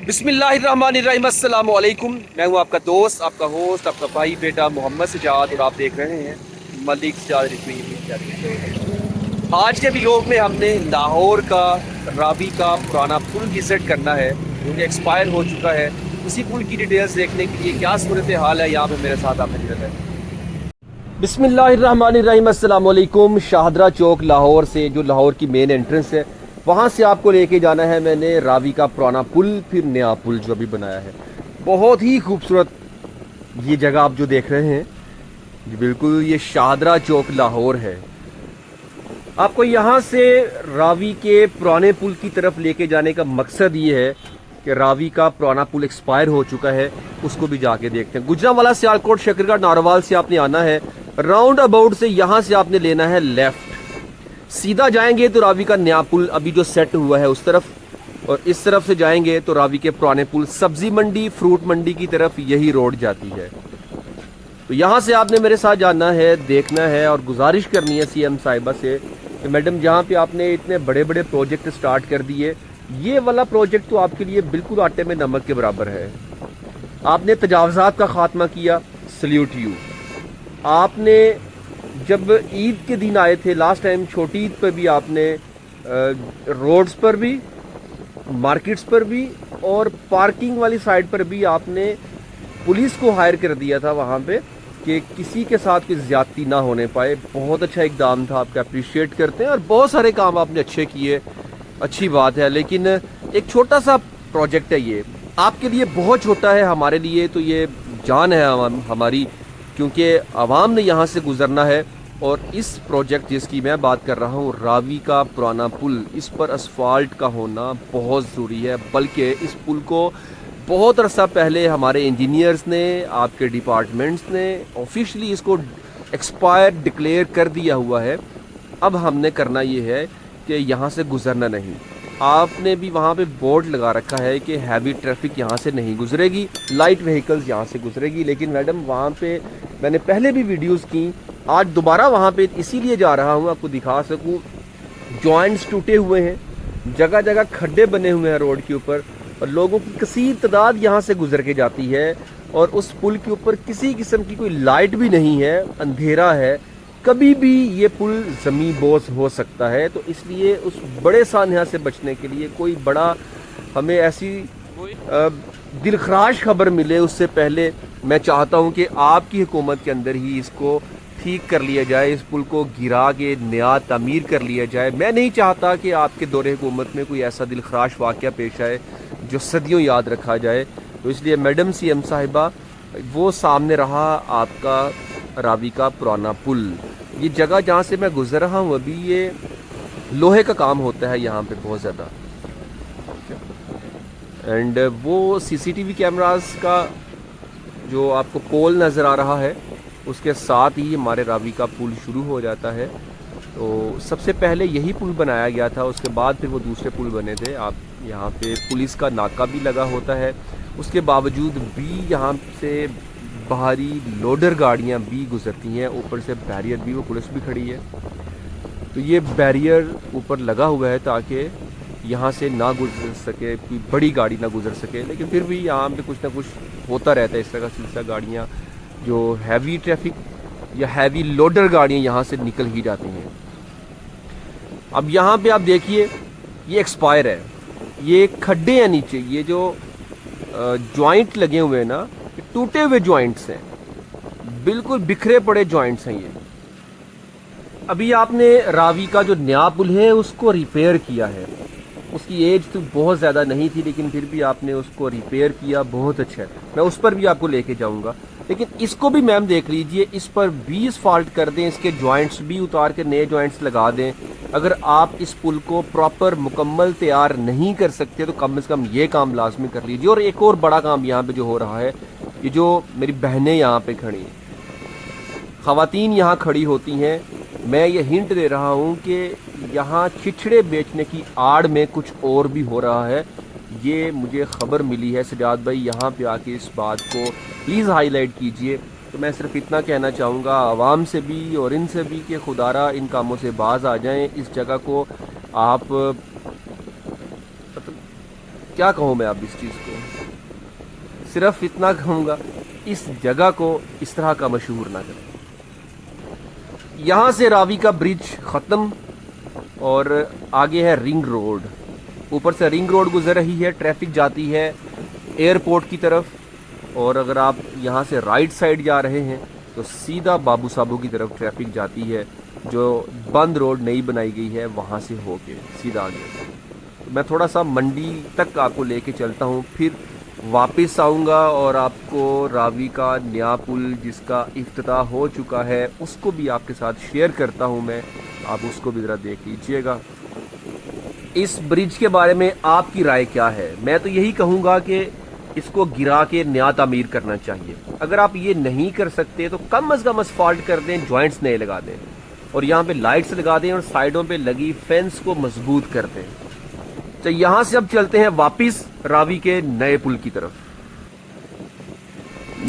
बिस्मिल्लाहिर्रहमानिर्रहीम, अस्सलाम वालेकुम। मैं हूं आपका दोस्त, आपका होस्ट, आपका भाई बेटा मोहम्मद सजाद और आप देख रहे हैं मलिक सजाद रिव्यू। आज के व्लॉग में हमने लाहौर का रावी का पुराना पुल विजिट करना है जो कि एक्सपायर हो चुका है। उसी पुल की डिटेल्स देखने के लिए क्या सूरत हाल है यहाँ पे मेरे साथ आपने जुड़े है। बिस्मिल्लाहिर्रहमानिर्रहीम, अस्सलाम वालेकुम। शाहदरा चौक लाहौर से, जो लाहौर की मेन एंट्रेंस है, वहाँ से आपको लेके जाना है मैंने रावी का पुराना पुल, फिर नया पुल जो अभी बनाया है। बहुत ही खूबसूरत ये जगह आप जो देख रहे हैं, बिल्कुल ये शाहदरा चौक लाहौर है। आपको यहाँ से रावी के पुराने पुल की तरफ लेके जाने का मकसद ये है कि रावी का पुराना पुल एक्सपायर हो चुका है, उसको भी जाके देखते हैं। गुजरांवाला, सियालकोट, शकरगढ़, नारोवाल से आपने आना है। राउंड अबाउट से यहाँ से आपने लेना है लेफ्ट। सीधा जाएंगे तो रावी का नया पुल अभी जो सेट हुआ है उस तरफ, और इस तरफ से जाएंगे तो रावी के पुराने पुल, सब्जी मंडी, फ्रूट मंडी की तरफ यही रोड जाती है। तो यहाँ से आपने मेरे साथ जाना है, देखना है और गुजारिश करनी है सीएम साहिबा से कि मैडम, जहाँ पे आपने इतने बड़े बड़े प्रोजेक्ट स्टार्ट कर दिए, ये वाला प्रोजेक्ट तो आपके लिए बिल्कुल आटे में नमक के बराबर है। आपने तजावजात का खात्मा किया, सल्यूट यू। आपने जब ईद के दिन आए थे लास्ट टाइम, छोटी ईद पर भी आपने रोड्स पर भी, मार्केट्स पर भी और पार्किंग वाली साइड पर भी आपने पुलिस को हायर कर दिया था वहाँ पे कि किसी के साथ कोई ज़्यादती ना होने पाए। बहुत अच्छा इकदाम था, आपका अप्रिशिएट करते हैं और बहुत सारे काम आपने अच्छे किए, अच्छी बात है। लेकिन एक छोटा सा प्रोजेक्ट है ये, आपके लिए बहुत छोटा है, हमारे लिए तो ये जान है हमारी, क्योंकि आवाम ने यहाँ से गुजरना है। और इस प्रोजेक्ट जिसकी मैं बात कर रहा हूँ, रावी का पुराना पुल, इस पर असफाल्ट का होना बहुत ज़रूरी है। बल्कि इस पुल को बहुत अरसा पहले हमारे इंजीनियर्स ने, आपके डिपार्टमेंट्स ने ऑफिशियली इसको एक्सपायर डिक्लेयर कर दिया हुआ है। अब हमने करना ये है कि यहाँ से गुजरना नहीं। आपने भी वहाँ पे बोर्ड लगा रखा है कि हैवी ट्रैफिक यहाँ से नहीं गुजरेगी, लाइट व्हीकल्स यहाँ से गुजरेगी। लेकिन मैडम, वहाँ पे मैंने पहले भी वीडियोस की, आज दोबारा वहाँ पे इसीलिए जा रहा हूँ आपको दिखा सकूँ। जॉइंट्स टूटे हुए हैं, जगह जगह खड्डे बने हुए हैं रोड के ऊपर, और लोगों की कसीर तादाद यहाँ से गुजर के जाती है। और उस पुल के ऊपर किसी किस्म की कोई लाइट भी नहीं है, अंधेरा है, कभी भी ये पुल ज़मी बोझ हो सकता है। तो इसलिए उस बड़े सान्हा से बचने के लिए कोई बड़ा हमें ऐसी दिलखराश खबर मिले, उससे पहले मैं चाहता हूँ कि आपकी हुकूमत के अंदर ही इसको ठीक कर लिया जाए, इस पुल को गिरा के नया तामीर कर लिया जाए। मैं नहीं चाहता कि आपके दौरे हुकूमत में कोई ऐसा दिलखराश वाक़या पेश आए जो सदियों याद रखा जाए। तो इसलिए मैडम सीएम साहिबा, वो सामने रहा आपका रावी का पुराना पुल। ये जगह जहाँ से मैं गुजर रहा हूँ अभी, ये लोहे का काम होता है यहाँ पे बहुत ज़्यादा। एंड वो सीसीटीवी कैमरास का जो आपको पोल नज़र आ रहा है, उसके साथ ही हमारे रावी का पुल शुरू हो जाता है। तो सबसे पहले यही पुल बनाया गया था, उसके बाद फिर वो दूसरे पुल बने थे। आप यहाँ पे पुलिस का नाका भी लगा होता है, उसके बावजूद भी यहाँ से बाहरी लोडर गाड़ियाँ भी गुजरती हैं। ऊपर से बैरियर भी, वो पुलिस भी खड़ी है। तो ये बैरियर ऊपर लगा हुआ है ताकि यहाँ से ना गुजर सके, कोई बड़ी गाड़ी ना गुजर सके। लेकिन फिर भी यहाँ पे कुछ ना कुछ होता रहता है, इस तरह का सिलसिला। गाड़ियाँ जो हैवी ट्रैफिक या हैवी लोडर गाड़ियाँ यहाँ से निकल ही जाती हैं। अब यहाँ पे आप देखिए, ये एक्सपायर है, ये खड्डे हैं नीचे, ये जो जॉइंट लगे हुए हैं ना, टूटे हुए जॉइंट्स हैं, बिल्कुल बिखरे पड़े जॉइंट्स हैं ये। अभी आपने रावी का जो नया पुल है उसको रिपेयर किया है। उसकी एज तो बहुत ज़्यादा नहीं थी, लेकिन फिर भी आपने उसको रिपेयर किया, बहुत अच्छा है। मैं उस पर भी आपको लेके जाऊंगा। लेकिन इसको भी मैम देख लीजिए, इस पर भी असफाल्ट कर दें, इसके जॉइंट्स भी उतार के नए जॉइंट्स लगा दें। अगर आप इस पुल को प्रॉपर मुकम्मल तैयार नहीं कर सकते तो कम से कम ये काम लाजमी कर लीजिए। और एक और बड़ा काम यहाँ पे जो हो रहा है, ये जो मेरी बहनें यहाँ पे खड़ी हैं, ख़वातीन यहाँ खड़ी होती हैं, मैं ये हिंट दे रहा हूँ कि यहाँ छिछड़े बेचने की आड़ में कुछ और भी हो रहा है। ये मुझे ख़बर मिली है। सजाद भाई, यहाँ पे आके इस बात को प्लीज़ हाईलाइट कीजिए। तो मैं सिर्फ इतना कहना चाहूँगा आवाम से भी और इनसे भी कि खुदारा इन कामों से बाज आ जाएं। इस जगह को आप क्या कहूँ मैं अब इस चीज़ को, सिर्फ इतना कहूँगा इस जगह को इस तरह का मशहूर ना करें। यहाँ से रावी का ब्रिज ख़त्म और आगे है रिंग रोड, ऊपर से रिंग रोड गुजर रही है, ट्रैफिक जाती है एयरपोर्ट की तरफ। और अगर आप यहाँ से राइट साइड जा रहे हैं तो सीधा बाबू साबू की तरफ ट्रैफिक जाती है, जो बंद रोड नई बनाई गई है वहाँ से होके सीधा आगे। मैं थोड़ा सा मंडी तक आपको लेके चलता हूँ, फिर वापस आऊँगा और आपको रावी का नया पुल जिसका इफ्तिताह हो चुका है उसको भी आपके साथ शेयर करता हूँ मैं, आप उसको भी ज़रा देख लीजिएगा। इस ब्रिज के बारे में आपकी राय क्या है? मैं तो यही कहूँगा कि इसको गिरा के नया तामीर करना चाहिए। अगर आप ये नहीं कर सकते तो कम से कम असफाल्ट कर दें, जॉइंट्स नए लगा दें और यहाँ पे लाइट्स लगा दें और साइडों पे लगी फेंस को मजबूत कर दें। तो यहाँ से अब चलते हैं वापस रावी के नए पुल की तरफ।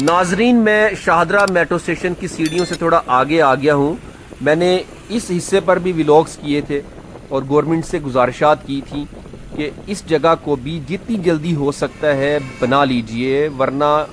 नाजरीन, मैं शाहदरा मेट्रो स्टेशन की सीढ़ियों से थोड़ा आगे आ गया हूँ। मैंने इस हिस्से पर भी व्लॉग्स किए थे और गवर्नमेंट से गुजारिशात की थी कि इस जगह को भी जितनी जल्दी हो सकता है बना लीजिए, वरना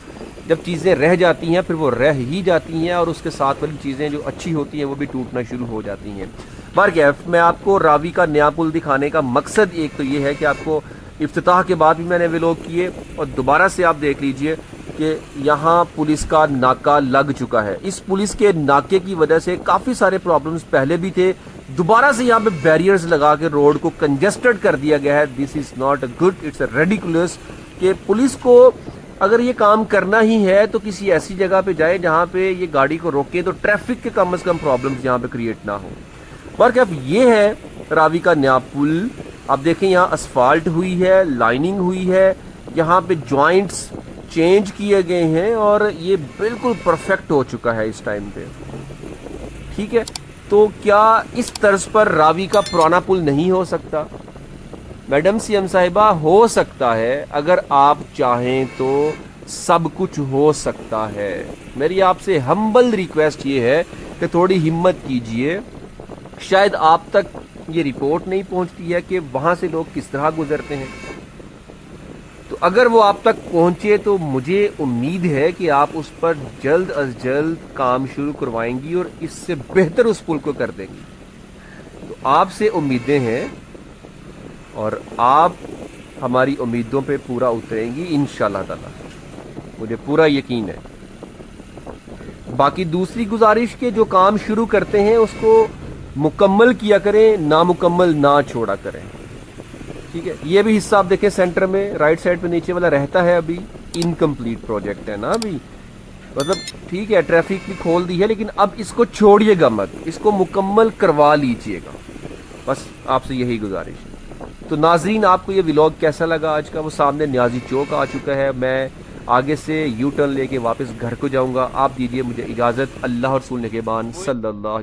जब चीज़ें रह जाती हैं फिर वो रह ही जाती हैं और उसके साथ वाली चीज़ें जो अच्छी होती हैं वो भी टूटना शुरू हो जाती हैं। बारकैफ मैं आपको रावी का नया पुल दिखाने का मकसद एक तो ये है कि आपको इफ्तिताह के बाद भी मैंने व्लॉग किए और दोबारा से आप देख लीजिए कि यहाँ पुलिस का नाका लग चुका है। इस पुलिस के नाके की वजह से काफ़ी सारे प्रॉब्लम्स पहले भी थे, दोबारा से यहाँ पे बैरियर्स लगा के रोड को कंजेस्टेड कर दिया गया है। This is not good, it's ridiculous कि पुलिस को अगर ये काम करना ही है तो किसी ऐसी जगह पे जाए जहाँ पे ये गाड़ी को रोके तो ट्रैफिक के कम से कम प्रॉब्लम्स यहाँ पे क्रिएट ना हो। बहरकैफ ये है रावी का नया पुल। आप देखें यहाँ असफाल्ट हुई है, लाइनिंग हुई है, यहाँ पे जॉइंट्स चेंज किए गए हैं और ये बिल्कुल परफेक्ट हो चुका है इस टाइम पे। ठीक है, तो क्या इस तर्ज पर रावी का पुराना पुल नहीं हो सकता? मैडम सीएम साहिबा, हो सकता है। अगर आप चाहें तो सब कुछ हो सकता है। मेरी आपसे हम्बल रिक्वेस्ट ये है कि थोड़ी हिम्मत कीजिए। शायद आप तक ये रिपोर्ट नहीं पहुंचती है कि वहां से लोग किस तरह गुजरते हैं, तो अगर वो आप तक पहुंचे तो मुझे उम्मीद है कि आप उस पर जल्द अज जल्द काम शुरू करवाएंगी और इससे बेहतर उस पुल को कर देंगी। तो आपसे उम्मीदें हैं और आप हमारी उम्मीदों पे पूरा उतरेंगी इंशाल्लाह ताला, मुझे पूरा यकीन है। बाकी दूसरी गुजारिश के जो काम शुरू करते हैं उसको मुकम्मल किया करें, नामुकम्मल ना छोड़ा करें। ठीक है, ये भी हिस्सा आप देखें सेंटर में राइट साइड पे नीचे वाला रहता है, अभी इनकम्प्लीट प्रोजेक्ट है ना अभी, मतलब ठीक है ट्रैफिक भी खोल दी है लेकिन अब इसको छोड़िएगा मत, इसको मुकम्मल करवा लीजिएगा, बस आपसे यही गुजारिश है। तो नाजरीन, आपको ये व्लॉग कैसा लगा आज का? वो सामने न्याजी चौक आ चुका है, मैं आगे से यू टर्न लेके वापस घर को जाऊंगा। आप दीजिए मुझे इजाज़त। अल्लाह और रसूल के बान सल्लल्लाहु